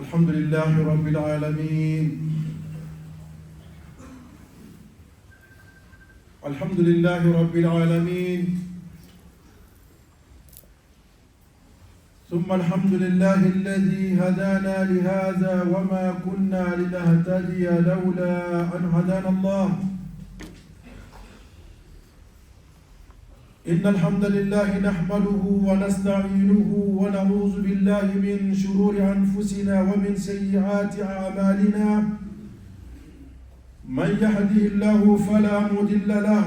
الحمد لله رب العالمين الحمد لله رب العالمين ثم الحمد لله الذي هدانا لهذا وما كنا لنهتدي لولا أن هدانا الله إن الحمد لله نحمده ونستعينه ونعوذ بالله من شرور أنفسنا ومن سيئات أعمالنا من يهده الله فلا مضل له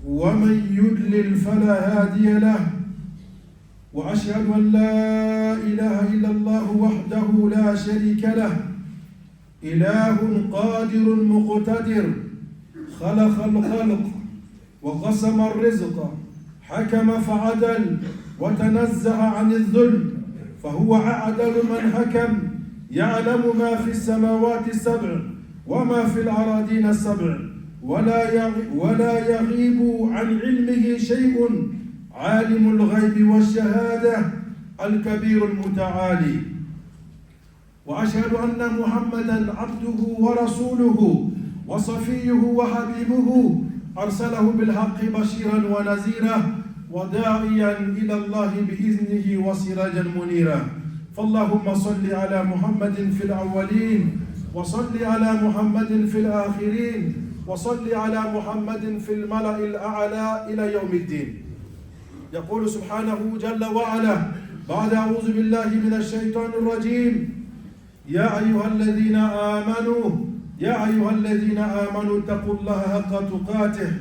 ومن يضلل فلا هادي له وأشهد أن لا إله إلا الله وحده لا شريك له إله قادر مقتدر خلق الخلق وقسم الرزق حكم فعدل وتنزه عن الظلم فهو أعدل من حكم يعلم ما في السماوات السبع وما في الأراضين السبع ولا يغيب عن علمه شيء عالم الغيب والشهادة الكبير المتعالي وأشهد أن محمدًا عبده ورسوله وصفيه وحبيبه أرسله بالحق بشيرا ونذيرا وداعيا إلى الله بإذنه وسراجا منيرا فاللهم صل على محمد في الأولين وصل على محمد في الآخرين وصل على محمد في الملأ الأعلى إلى يوم الدين يقول سبحانه جل وعلا بعد أعوذ بالله من الشيطان الرجيم يا أيها الذين آمنوا اتقوا الله حق تقاته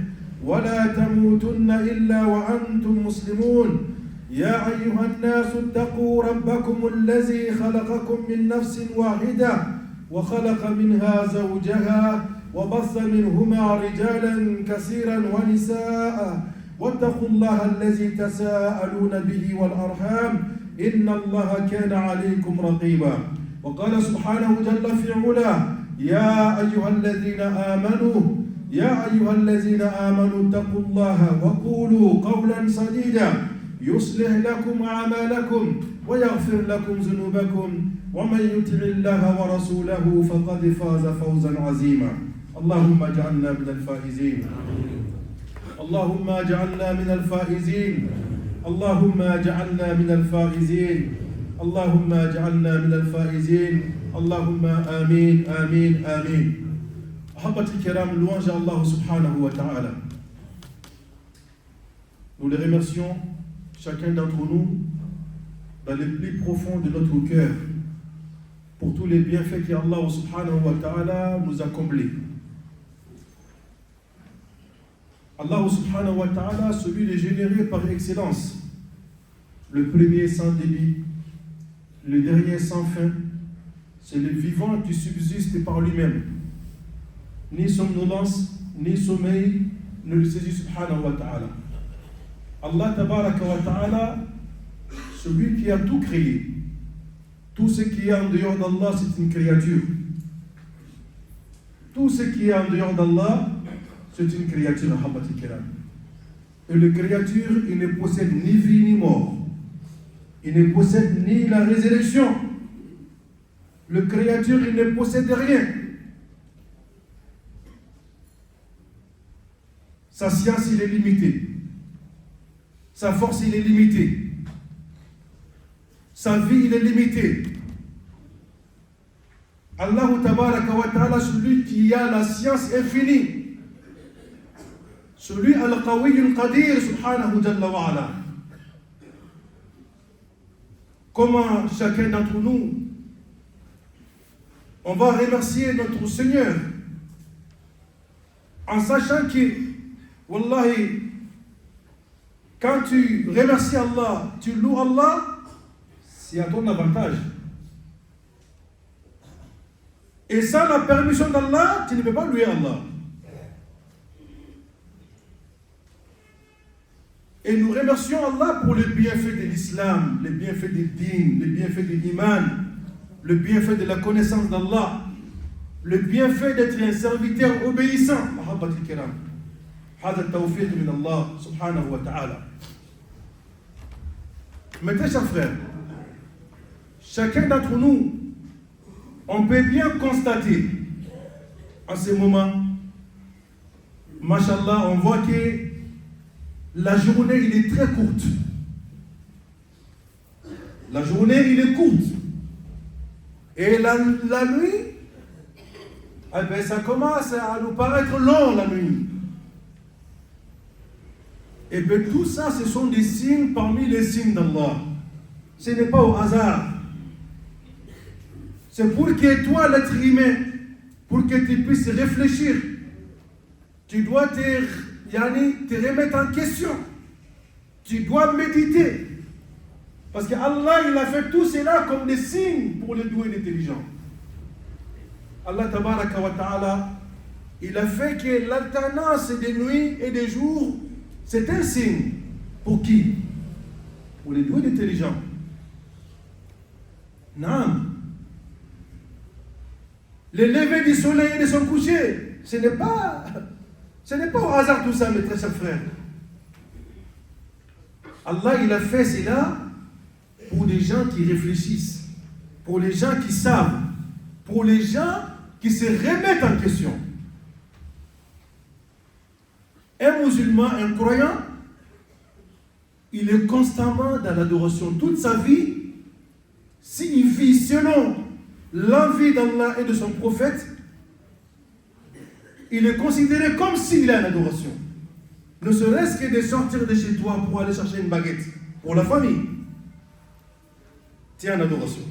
ولا تموتن إلا وأنتم مسلمون يا أيها الناس اتقوا ربكم الذي خلقكم من نفس واحدة وخلق منها زوجها وبث منهما رجالا كثيرا ونساء واتقوا الله الذي تساءلون به والأرحام إن الله كان عليكم رقيبا وقال سبحانه جل في علاه يا أيها الذين آمنوا اتقوا الله وقولوا قولا سديدا يصلح لكم أعمالكم ويغفر لكم ذنوبكم ومن يطع الله ورسوله فقد فاز فوزا عظيما اللهم اجعلنا من الفائزين اللهم اجعلنا من الفائزين اللهم اجعلنا من الفائزين اللهم اجعلنا من الفائزين اللهم آمين آمين آمين أحبتي الكرام louange à Allah subhanahu wa ta'ala. Nous les remercions chacun d'entre nous dans le plus profond de notre cœur pour tous les bienfaits qu'Allah subhanahu wa ta'ala nous a comblés. Allah subhanahu wa ta'ala, celui de généreux par excellence, le premier sans débit, le dernier sans fin, c'est le vivant qui subsiste par lui-même. Ni somnolence, ni sommeil ne le saisit subhanahu wa ta'ala. Allah tabaraka wa ta'ala, celui qui a tout créé. Tout ce qui est en dehors d'Allah, c'est une créature. Tout ce qui est en dehors d'Allah, c'est une créature. Et le créature, il ne possède ni vie ni mort. Il ne possède ni la résurrection. Le créature, il ne possède rien. Sa science, il est limitée. Sa force, il est limitée. Sa vie, il est limitée. Allah tabaraka wa ta'ala, celui qui a la science infinie. Celui al-Qawi al-Qadir, subhanahu jalla wa ala. Comment chacun d'entre nous, on va remercier notre Seigneur en sachant que, wallahi, quand tu remercies Allah, tu loues Allah, c'est à ton avantage. Et sans la permission d'Allah, tu ne peux pas louer Allah. Et nous remercions Allah pour le bienfait de l'islam, le bienfait du din, le bienfait de l'iman, le bienfait de la connaissance d'Allah, le bienfait d'être un serviteur obéissant. Mahabbat al-kiram. هذا التوفيق من الله سبحانه وتعالى. Mes très chers frères, chacun d'entre nous on peut bien constater en ce moment, Mashallah, on voit que la journée, il est très courte. La journée, il est courte. Et la nuit, eh bien, ça commence à nous paraître long, la nuit. Et bien, tout ça, ce sont des signes parmi les signes d'Allah. Ce n'est pas au hasard. C'est pour que toi, l'être humain, pour que tu puisses réfléchir, tu dois te remettre en question. Tu dois méditer. Parce qu'Allah, il a fait tout cela comme des signes pour les doués d'intelligence. Allah tabaraka wa ta'ala, il a fait que l'alternance des nuits et des jours, c'est un signe. Pour qui? Pour les doués d'intelligence. Non. Le lever du soleil et de son coucher, ce n'est pas au hasard tout ça, mes très chers frères. Allah, il a fait cela pour les gens qui réfléchissent, pour les gens qui savent, pour les gens qui se remettent en question. Un musulman, un croyant, il est constamment dans l'adoration. Toute sa vie, s'il vit selon l'envie d'Allah et de son prophète, il est considéré comme s'il est en adoration. Ne serait-ce que de sortir de chez toi pour aller chercher une baguette pour la famille. Tu es en adoration.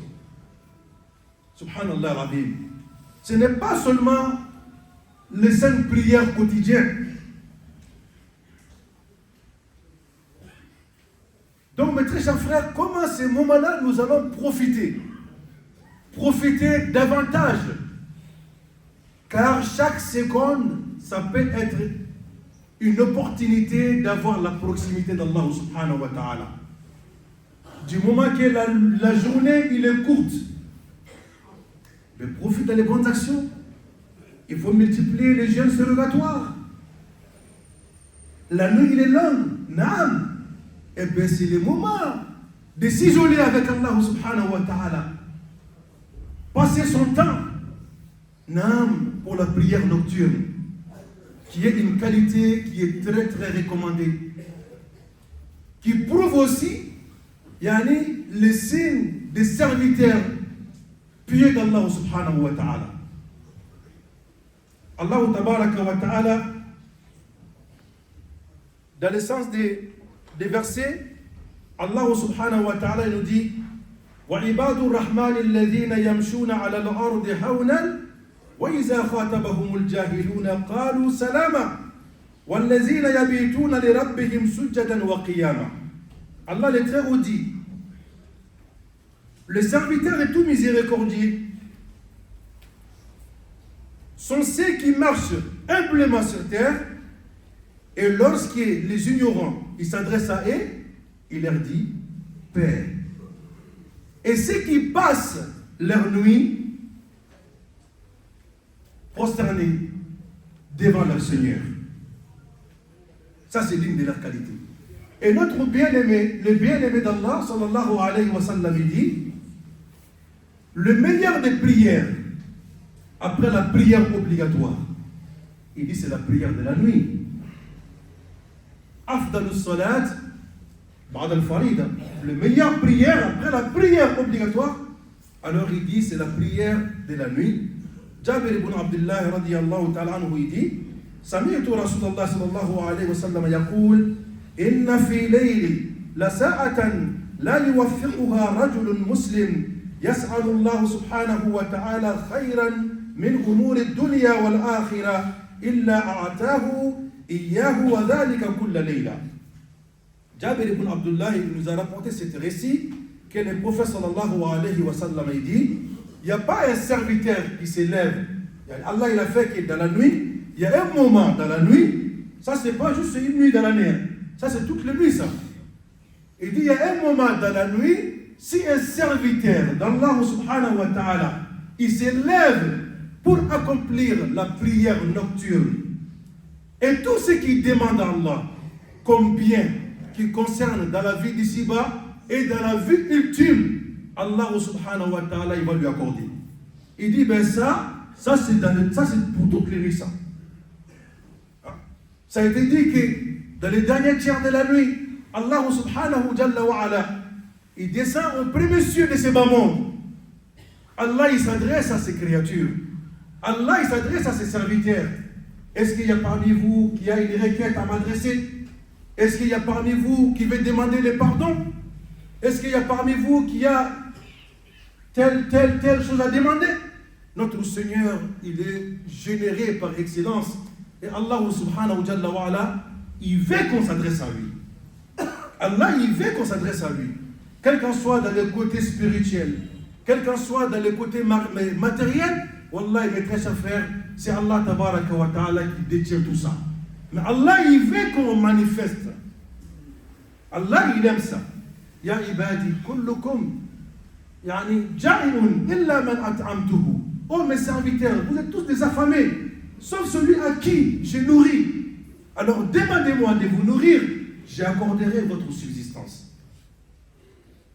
Subhanallah Rabbi. Ce n'est pas seulement les 5 prières quotidiennes. Donc, mes très chers frères, comment à ces moments-là nous allons profiter? Profiter davantage. Car chaque seconde, ça peut être une opportunité d'avoir la proximité d'Allah subhanahu wa ta'ala. Du moment que la journée il est courte, mais profite des bonnes actions. Il faut multiplier les jeûnes surrogatoires. La nuit il est longue, naam. Et bien c'est le moment de s'isoler avec Allah subhanahu wa ta'ala. Passer son temps, naam, pour la prière nocturne, qui est une qualité qui est très très recommandée, qui prouve aussi les signes des serviteurs pieux d'Allah subhanahu wa ta'ala. Allah tabaraka wa ta'ala, dans le sens des versets, Allah subhanahu wa ta'ala nous dit وَعِبَادُ الرَّحْمَنِ الَّذِينَ يَمْشُونَ عَلَى الْأَرْضِ هَوْنًا وَإِذَا خَاطَبَهُمُ الْجَاهِلُونَ قَالُوا سَلَامًا وَالَّذِينَ يَبِيتُونَ لِرَبِّهِمْ سُجَّدًا وَقِيَامًا. Allah le Très-Haut dit, le serviteur est tout miséricordieux sont ceux qui marchent humblement sur terre, et lorsque les ignorants ils s'adressent à eux, il leur dit paix. Et ceux qui passent leur nuit prosternés devant leur Seigneur. Ça, c'est digne de leur qualité. Et notre bien-aimé, le bien-aimé d'Allah, sallallahu alayhi wa sallam, il dit, le meilleur des prières, après la prière obligatoire, il dit c'est la prière de la nuit. Afdalus salat, ba'da al-farida. Le meilleur prière après la prière obligatoire, alors il dit c'est la prière de la nuit. Jabir ibn Abdullah radiyallahu ta'ala anhu il dit, سمعت رسول الله صلى الله عليه وسلم يقول إن في ليل لساعة لا يوفقها رجل مسلم يسأل الله سبحانه وتعالى خيرا من أمور الدنيا والآخرة إلا أعطاه إياه وذلك كل ليلة. Jabir ibn Abdullah nous a rapporté cet récit que le prophète sallallahu alayhi wa sallam a dit, il n'y a pas un serviteur qui s'élève. Allah il a fait que dans la nuit, il y a un moment dans la nuit, ça c'est pas juste une nuit dans l'année, ça c'est toute la nuit ça. Il dit il y a un moment dans la nuit, si un serviteur d'Allah subhanahu wa ta'ala, il s'élève pour accomplir la prière nocturne, et tout ce qu'il demande à Allah comme bien qui concerne dans la vie d'ici-bas et dans la vie ultime, Allah subhanahu wa ta'ala il va lui accorder. Il dit, ben ça c'est pour toutes les nuits, ça. Ça a été dit que dans les derniers tiers de la nuit, Allah subhanahu wa ta'ala, il descend au premier cieux de ces bas mondes. Allah, il s'adresse à ses créatures. Allah, il s'adresse à ses serviteurs. Est-ce qu'il y a parmi vous qui a une requête à m'adresser? Est-ce qu'il y a parmi vous qui veut demander le pardon? Est-ce qu'il y a parmi vous qui a telle chose à demander? Notre Seigneur, il est généré par excellence. Et Allah subhanahu wa ta'ala, il veut qu'on s'adresse à lui. Allah, il veut qu'on s'adresse à lui. Quel qu'en soit dans le côté spirituel, quel qu'en soit dans le côté matériel, Wallah, mes très chers frères, c'est Allah tabaraka wa ta'ala qui détient tout ça. Mais Allah, il veut qu'on manifeste. Allah, il aime ça. Ya ibadi, kullukum, yani ja'iun illa man at'amtuhu. Oh mes serviteurs, vous êtes tous des affamés, sauf celui à qui j'ai nourri. Alors demandez-moi de vous nourrir, j'accorderai votre subsistance.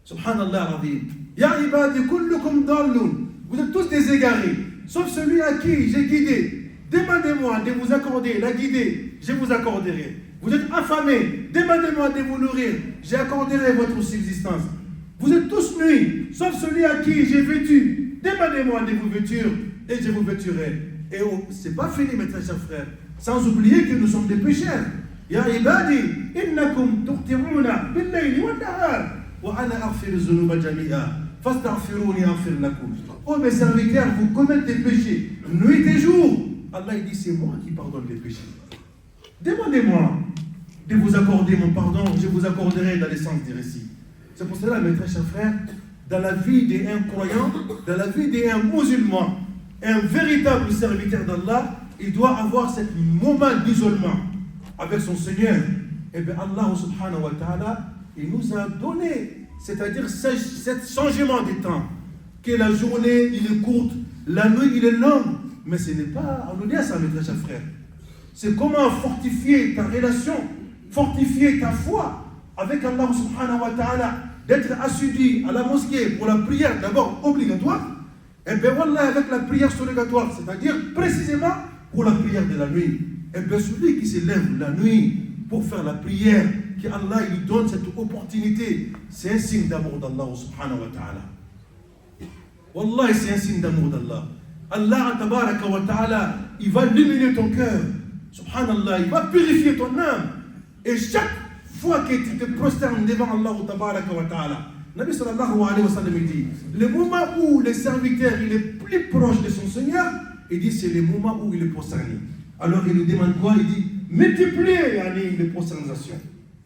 Subhanallah al-Azim. Ya ibadi kullukum dallun. Vous êtes tous des égarés, sauf celui à qui j'ai guidé. Demandez-moi de vous accorder la guidée, je vous accorderai. Vous êtes affamés, demandez-moi de vous nourrir, j'accorderai votre subsistance. Vous êtes tous nus, sauf celui à qui j'ai vêtu. Demandez-moi de vous vêtir et je vous vêtirai. Et c'est pas fini, mes très chers frères. Sans oublier que nous sommes des pécheurs. Ya ibadi, innakum tuqtiruna bil-layli wan-nahar wa ana aghfiru dhunuba jami'a fastaghfiruni aghfir lakum. Oh mes serviteurs, vous commettez des péchés nuit et jour. Allah il dit c'est moi qui pardonne les péchés. Demandez-moi de vous accorder mon pardon, je vous accorderai dans l'essence des récits. C'est pour cela, mes très chers frères, dans la vie d'un croyant, dans la vie d'un musulman, un véritable serviteur d'Allah, il doit avoir ce moment d'isolement avec son Seigneur. Et bien Allah subhanahu wa ta'ala, il nous a donné, c'est-à-dire ce changement de temps, que la journée il est courte, la nuit il est longue, mais ce n'est pas anodin ça, mes très chers frères. C'est comment fortifier ta relation, fortifier ta foi avec Allah subhanahu wa ta'ala, d'être assidu à la mosquée pour la prière d'abord obligatoire, et bien voilà avec la prière surrogatoire, c'est-à-dire précisément pour la prière de la nuit. Et bien celui qui se lève la nuit pour faire la prière, qu'Allah lui donne cette opportunité, c'est un signe d'amour d'Allah subhanahu wa ta'ala. Wallah, c'est un signe d'amour d'Allah. Allah tabaraka wa ta'ala, il va illuminer ton cœur. Subhanallah, il va purifier ton âme. Et chaque fois que tu te prosternes devant Allah tabaraka wa ta'ala, Nabi sallallahu alayhi wa sallam dit, le moment où le serviteur il est plus proche de son Seigneur, il dit c'est le moment où il est prosterné. Alors il nous demande quoi? Il dit multipliez les prosternations.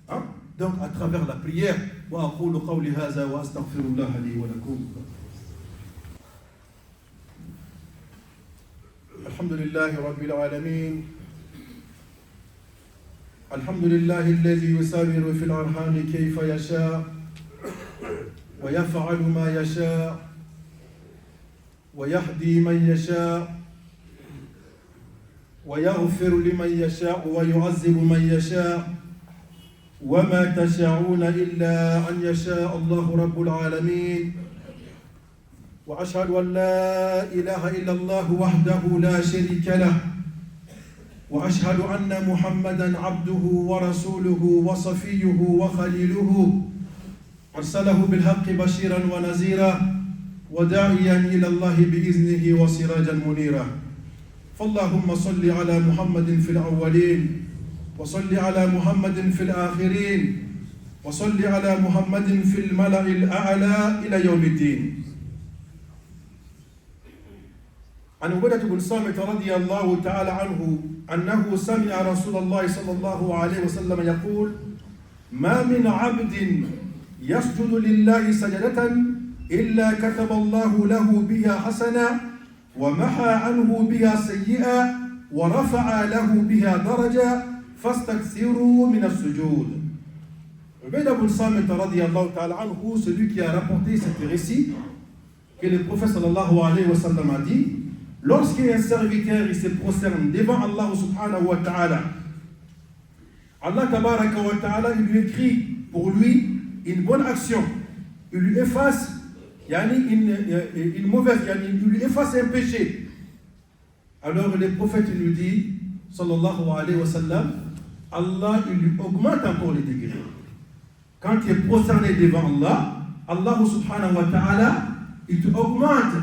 Hein? Donc à travers la prière, wa aqulu qawli hadha wa astaghfirullah li wa lakum. Alhamdulillahi rabbil alamin. Alhamdulillahi alladhi yusawiru fil arham kayfa yasha wa yaf'alu ma yasha wa yahdi man yasha wa yaghfiru liman yasha wa yu'azzibu man yasha wa ma tasha'una illa an yasha Allahu rabbul alamin. وأشهد أن لا إله إلا الله وحده لا شريك له وأشهد أن محمدا عبده ورسوله وصفيه وخليله أرسله بالحق بشيرا ونذيرا وداعيا إلى الله بإذنه وسراجا منيرا فاللهم صل على محمد في الأولين وصل على محمد في الآخرين وصل على محمد في الملأ الأعلى إلى يوم الدين. عن عبادة بن صامت رضي الله تعالى عنه أنه سمع رسول الله صلى الله عليه وسلم يقول ما من عبد يسجد لله سجدة إلا كتب الله له بها حسنة ومحى عنه بها سيئة ورفع له بها درجة فاستكثروا من السجود. Ubaida bin Samit radiyallahu ta'ala anhu, celui qui a rapporté cet récit que le prophète sallallahu alayhi wa sallam a dit, lorsqu'un serviteur il se prosterne devant Allah subhanahu wa ta'ala, Allah tabaraka wa ta'ala il lui écrit pour lui une bonne action, il lui efface une mauvaise, il lui efface un péché. Alors le prophète nous dit, sallallahu alayhi wa sallam, Allah il lui augmente encore les degrés. Quand tu es prosterné devant Allah, Allah subhanahu wa ta'ala, il te augmente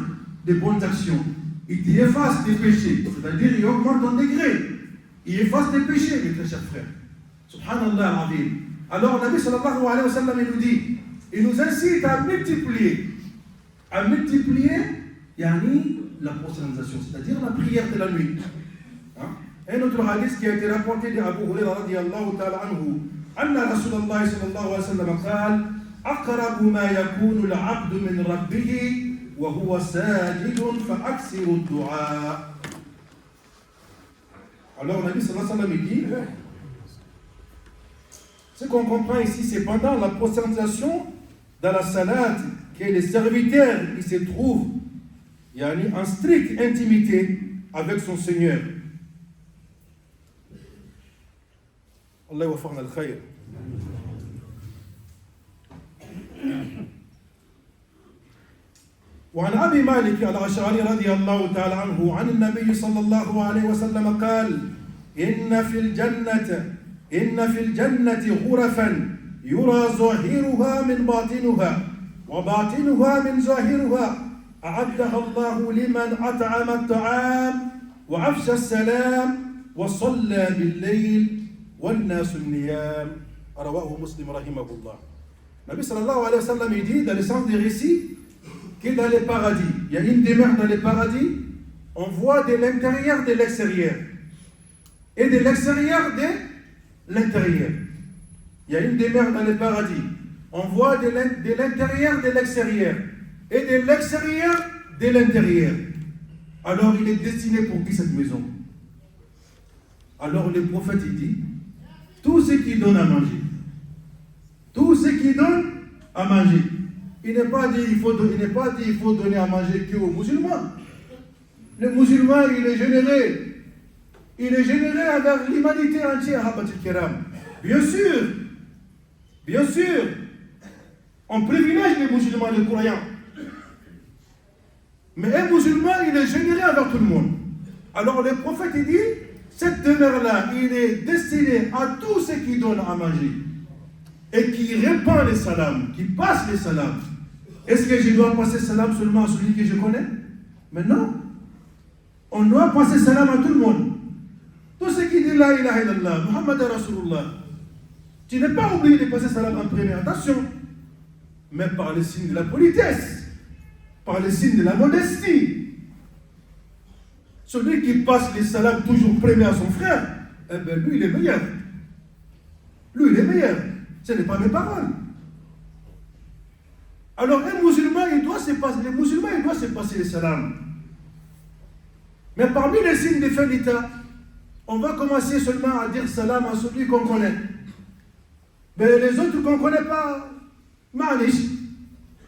des bonnes actions. Il t'efface des péchés. C'est-à-dire, il augmente ton degré. Il efface des péchés, mes très chers frères. Subhanallah al-Azim. Alors, Nabi sallallahu alayhi wa sallam, il nous dit, il nous incite à multiplier. À multiplier, la prosternisation, c'est-à-dire la prière de la nuit. Un autre hadith qui a été rapporté d'Abu Hurayra radiyallahu ta'ala anhu, anna Rasulullah sallallahu alayhi wa sallam قال أقرب ما يكون العبد من ربه وهو ساجد فأكثر الدعاء. Alors Nabi sallallahu alayhi wa sallam dit, ce qu'on comprend ici, c'est pendant la prosternisation dans la salade que les serviteurs qui se trouvent en stricte intimité avec son Seigneur. Allah يوفقنا الخير. وعن أبي مالك الأشعري رضي الله تعالى عنه عن النبي صلى الله عليه وسلم قال إن في الجنة غرفا يرى ظاهرها من باطنها وباطنها من ظاهرها أعدها الله لمن أطعم الطعام وأفشى السلام وصلى بالليل والناس النيام. رواه مسلم رحمه الله. Nabi sallallahu alayhi wa sallam il dit dans le sens des récits que dans les paradis, il y a une demeure dans les paradis, on voit de l'intérieur de l'extérieur et de l'extérieur de l'intérieur. Il y a une demeure dans les paradis, on voit de l'intérieur de l'extérieur et de l'extérieur de l'intérieur. Alors il est destiné pour qui cette maison? Alors le prophète il dit, tout ce qui donne à manger, tout ce qui donne à manger. Il n'est pas dit il faut donner à manger qu'aux musulmans. Le musulman, il est généré. Il est généré avec l'humanité entière, Habatul Kiram. Bien sûr, on privilège les musulmans, les croyants. Mais un musulman, il est généré avec tout le monde. Alors le prophète, il dit, cette demeure-là, il est destiné à tous ceux qui donnent à manger. Et qui répand les salams, qui passe les salams. Est-ce que je dois passer salam seulement à celui que je connais? Mais non. On doit passer salam à tout le monde. Tous ceux qui disent la ilaha illallah, Muhammad Rasulullah. Tu n'es pas obligé de passer salam en premier, attention. Mais par le signe de la politesse, par le signe de la modestie. Celui qui passe les salams toujours premier à son frère, eh bien lui il est meilleur. Lui il est meilleur. Ce n'est pas mes paroles. Alors un musulman, les musulmans, il doit se passer les salams. Mais parmi les signes de fin d'État, on va commencer seulement à dire salam à celui qu'on connaît. Mais les autres qu'on ne connaît pas, manish.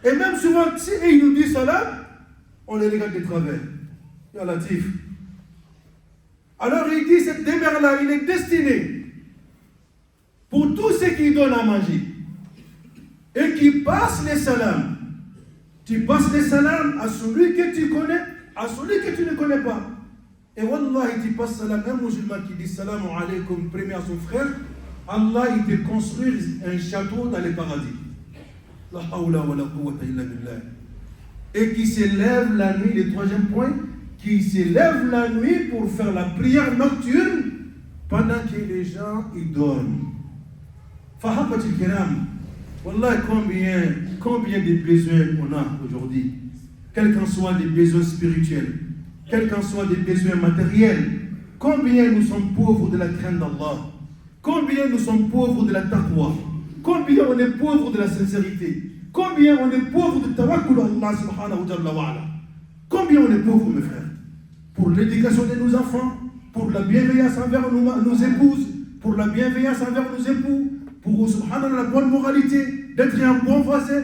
Et même souvent, si ils nous disent salam, on les regarde de travers. Ya Latif. Alors il dit, cette demeure-là, il est destiné pour tous ceux qui donnent à manger et qui passent les salams. Tu passes les salams à celui que tu connais, à celui que tu ne connais pas. Et wallahi, tu passes salam, un musulman qui dit salam alaykum premier à son frère, Allah il te construit un château dans les paradis. La hawla wa la quwwata illa billah. Et qui s'élève la nuit, le troisième point, qui s'élève la nuit pour faire la prière nocturne pendant que les gens ils dorment. Fahabatul Kiram, wallah combien de besoins on a aujourd'hui, quels qu'en soient des besoins spirituels, quels qu'en soient des besoins matériels, combien nous sommes pauvres de la crainte d'Allah, combien nous sommes pauvres de la taqwa, combien on est pauvres de la sincérité, combien on est pauvres de tawakkul Allah subhanahu wa ta'ala, combien on est pauvres mes frères, pour l'éducation de nos enfants, pour la bienveillance envers nos épouses, pour la bienveillance envers nos époux, pour subhanallah, la bonne moralité, d'être un bon voisin.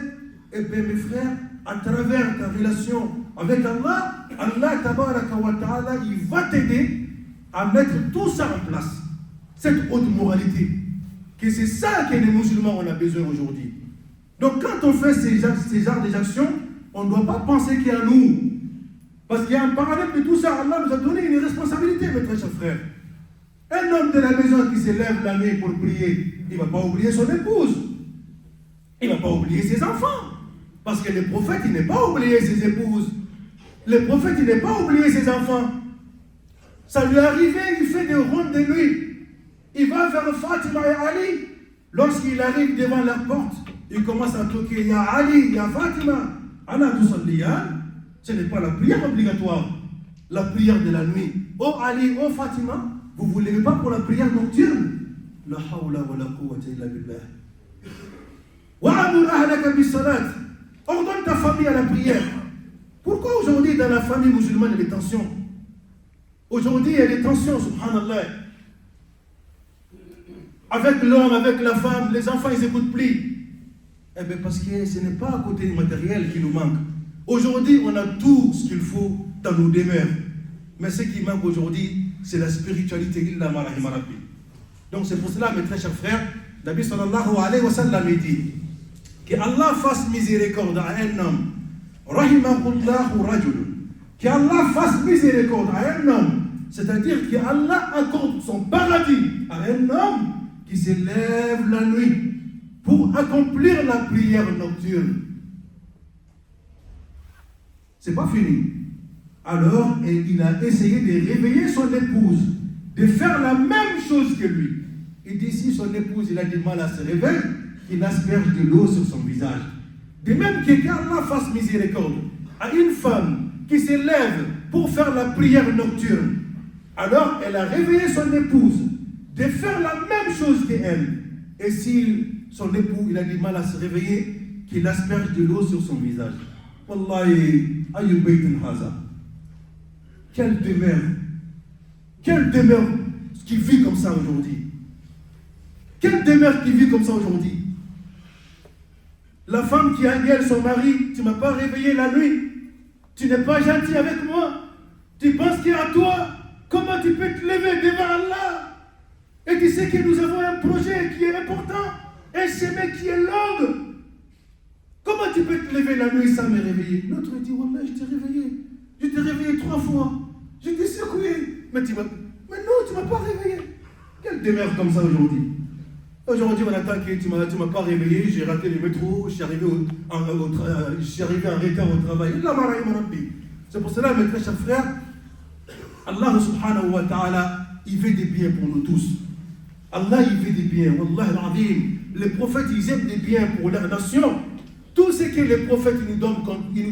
Et bien mes frères, à travers ta relation avec Allah, Allah tabaraka wa ta'ala, il va t'aider à mettre tout ça en place. Cette haute moralité. Que c'est ça que les musulmans ont besoin aujourd'hui. Donc quand on fait ces genres d'actions, On ne doit pas penser qu'il y a nous. Parce qu'il y a un parallèle de tout ça. Allah nous a donné une responsabilité, mes très chers frères. Un homme de la maison qui se lève la nuit pour prier, il ne va pas oublier son épouse. Il ne va pas oublier ses enfants. Parce que le prophète, il n'est pas oublié ses épouses. Le prophète, il n'est pas oublié ses enfants. Ça lui est arrivé, il fait des rondes de nuit. Il va vers Fatima et Ali. Lorsqu'il arrive devant la porte, il commence à toquer. Il y a Ali, il y a Fatima. Ana tusalliyan. Ce n'est pas la prière obligatoire. La prière de la nuit. Oh Ali, oh Fatima, vous ne vous levez pas pour la prière nocturne. La hawla wa la quwwata illa billah. Wa'amur ahlaka bis salat. Ordonne ta famille à la prière. Pourquoi aujourd'hui dans la famille musulmane il y a des tensions? Aujourd'hui il y a des tensions, subhanallah. Avec l'homme, avec la femme, les enfants ils n'écoutent plus. Eh bien parce que ce n'est pas à côté du matériel qui nous manque. Aujourd'hui on a tout ce qu'il faut dans nos demeures. Mais ce qui manque aujourd'hui, c'est la spiritualité. Illa ma rahima rabbi. Donc c'est pour cela, mes très chers frères, Nabi sallallahu alayhi wa sallam dit qu'Allah fasse miséricorde à un homme. Rahimahullahu rajul. Qu'Allah fasse miséricorde à un homme. C'est-à-dire qu'Allah accorde son paradis à un homme qui se lève la nuit pour accomplir la prière nocturne. C'est pas fini. Alors, il a essayé de réveiller son épouse, de faire la même chose que lui. Il dit, si son épouse il a du mal à se réveiller, qu'il asperge de l'eau sur son visage. De même qu'Allah fasse miséricorde à une femme qui se lève pour faire la prière nocturne. Alors, elle a réveillé son épouse de faire la même chose qu'elle. Et si son époux il a du mal à se réveiller, qu'il asperge de l'eau sur son visage. Wallahi, ayu baytin haza. Quelle demeure qui vit comme ça aujourd'hui. Quelle demeure qui vit comme ça aujourd'hui. La femme qui engueule son mari, tu ne m'as pas réveillé la nuit, tu n'es pas gentil avec moi, tu penses qu'il y a à toi, comment tu peux te lever devant Allah? Et tu sais que nous avons un projet qui est important, un chemin qui est long. Comment tu peux te lever la nuit sans me réveiller? L'autre dit, Wallah, je t'ai réveillé 3 fois, je t'ai secoué, mais non, tu ne m'as pas réveillé. Quelle demeure comme ça aujourd'hui? Aujourd'hui, on attend que tu ne m'as pas réveillé, j'ai raté le métro, je suis arrivé en retard au travail. C'est pour cela, mes très chers frères, Allah subhanahu wa ta'ala, il veut des biens pour nous tous. Allah, il veut des biens. Wallah al-azim. Les prophètes, ils aiment des biens pour leur nation. Tout ce que les prophètes ils nous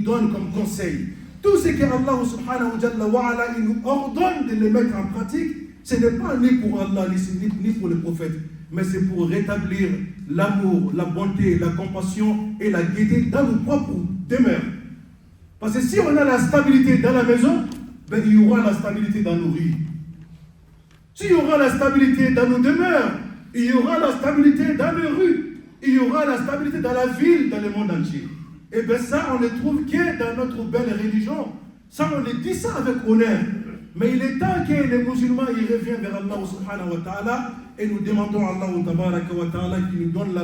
donnent comme conseil, tout ce que Allah subhanahu wa ta'ala, il nous ordonne de les mettre en pratique, ce n'est pas ni pour Allah, ni pour les prophètes, mais c'est pour rétablir l'amour, la bonté, la compassion et la gaieté dans nos propres demeures. Parce que si on a la stabilité dans la maison, ben, il y aura la stabilité dans nos rues. S'il y aura la stabilité dans nos demeures, il y aura la stabilité dans les rues, il y aura la stabilité dans la ville, dans le monde entier. Et bien ça, on ne trouve que dans notre belle religion. Ça, on le dit ça avec honneur. Mais il est temps que les musulmans y reviennent vers Allah subhanahu wa ta'ala et nous demandons à Allah tabaraka wa ta'ala qui nous donne la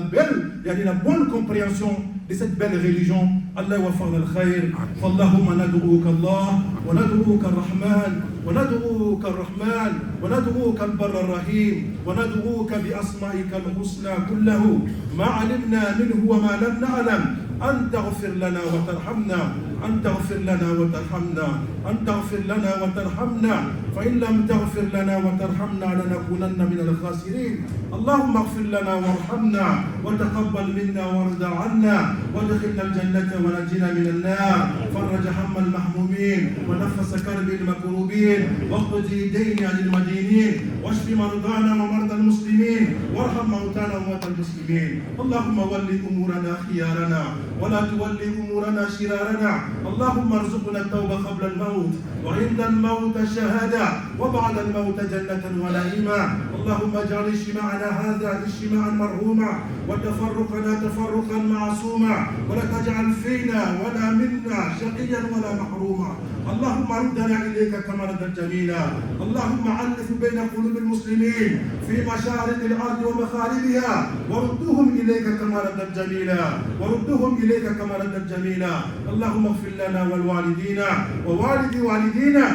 bonne compréhension de cette belle religion. Allah wa fa'al al-khayr. Allahumma nad'uka Allah wa nad'uka ar-Rahman wa nad'uka ar-Rahman wa nad'uka al-Barr ar-Rahim wa nad'uka bi asma'ika al-husna kullahu ma 'alimna minhu wa ma lam na'lam. أن تغفر لنا وترحمنا أن تغفر لنا وترحمنا أن تغفر لنا وترحمنا فإن لم تغفر لنا وترحمنا لنكونن من الخاسرين اللهم اغفر لنا وارحمنا وتقبل منا وارض عنا وادخلنا الجنة ونجنا من النار فرج هم المحمومين ونفس كرب المكروبين واقضي دين عن المدينين واشف مرضانا ومرضى المسلمين وارحم موتانا وموتى المسلمين اللهم ول أمورنا خيارنا ولا تولي أمورنا شرارنا اللهم ارزقنا التوبة قبل الموت وعند الموت شهادة وبعد الموت جنة ونعيما اللهم اجعل اجتماعنا هذا اجتماعا مرحوما وتفرقنا تفرقا معصوما ولا تجعل فينا ولا منا شقيا ولا محروما. اللهم ردنا اليك كما ردت جميلا. اللهم الف بين قلوب المسلمين في مشارق الارض ومغاربها وردهم اليك كما ردت جميلا وردهم اليك كما ردت جميلا. اللهم اغفر لنا والوالدين ووالد والدينا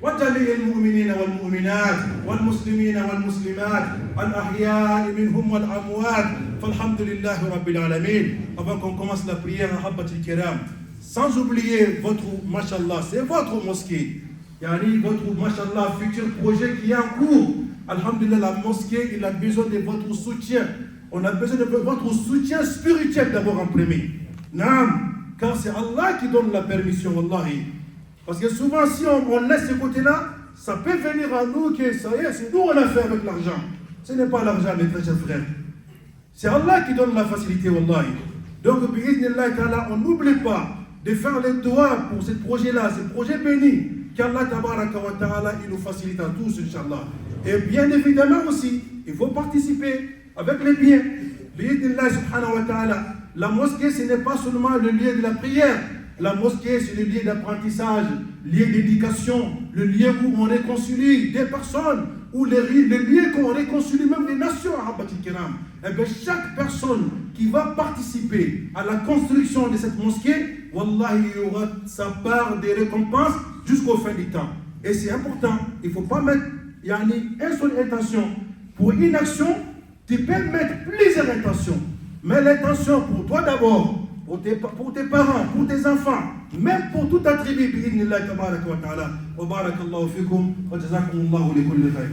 وجميع المؤمنين والمؤمنات والمسلمين والمسلمات الأحياء منهم والأموات فالحمد لله رب العالمين. Avant qu'on commence la prière, Ahabbatul Kiram, sans oublier votre Mashallah, c'est votre mosquée, yani votre Mashallah futur projet qui est en cours. Alhamdulillah, la mosquée, il a besoin de votre soutien. On a besoin de votre soutien spirituel d'abord en premier. Naam, car c'est Allah qui donne la permission, wallahi. Parce que souvent, si on laisse ce côté-là, ça peut venir à nous que ça y est, c'est nous on a fait avec l'argent. Ce n'est pas l'argent, mes très chers frères. C'est Allah qui donne la facilité, wallahi. Donc, bi'idhnillah ta'ala, on n'oublie pas de faire les doigts pour ce projet-là, ce projet béni, qu'Allah tabaraka wa ta'ala, il nous facilite à tous, Inch'Allah. Et bien évidemment aussi, il faut participer avec les biens. Bi'idhnillah subhanahu wa ta'ala, la mosquée, ce n'est pas seulement le lieu de la prière. La mosquée, c'est le lieu d'apprentissage, lieu d'éducation, le lieu où on réconcilie des personnes, ou le lieu où on réconcilie même des nations, Ahabbatul Kiram. Et bien, chaque personne qui va participer à la construction de cette mosquée, Wallahi, il y aura sa part des récompenses jusqu'au fin du temps. Et c'est important, il ne faut pas mettre une seule intention. Pour une action, tu peux mettre plusieurs intentions. Mais l'intention pour toi d'abord, pour tes parents, pour tes enfants, même pour toute ta tribu, bi'idhnillah tabaraka wa ta'ala. Wa barakallahu fikum wa jazakumullahu li kulli khayr.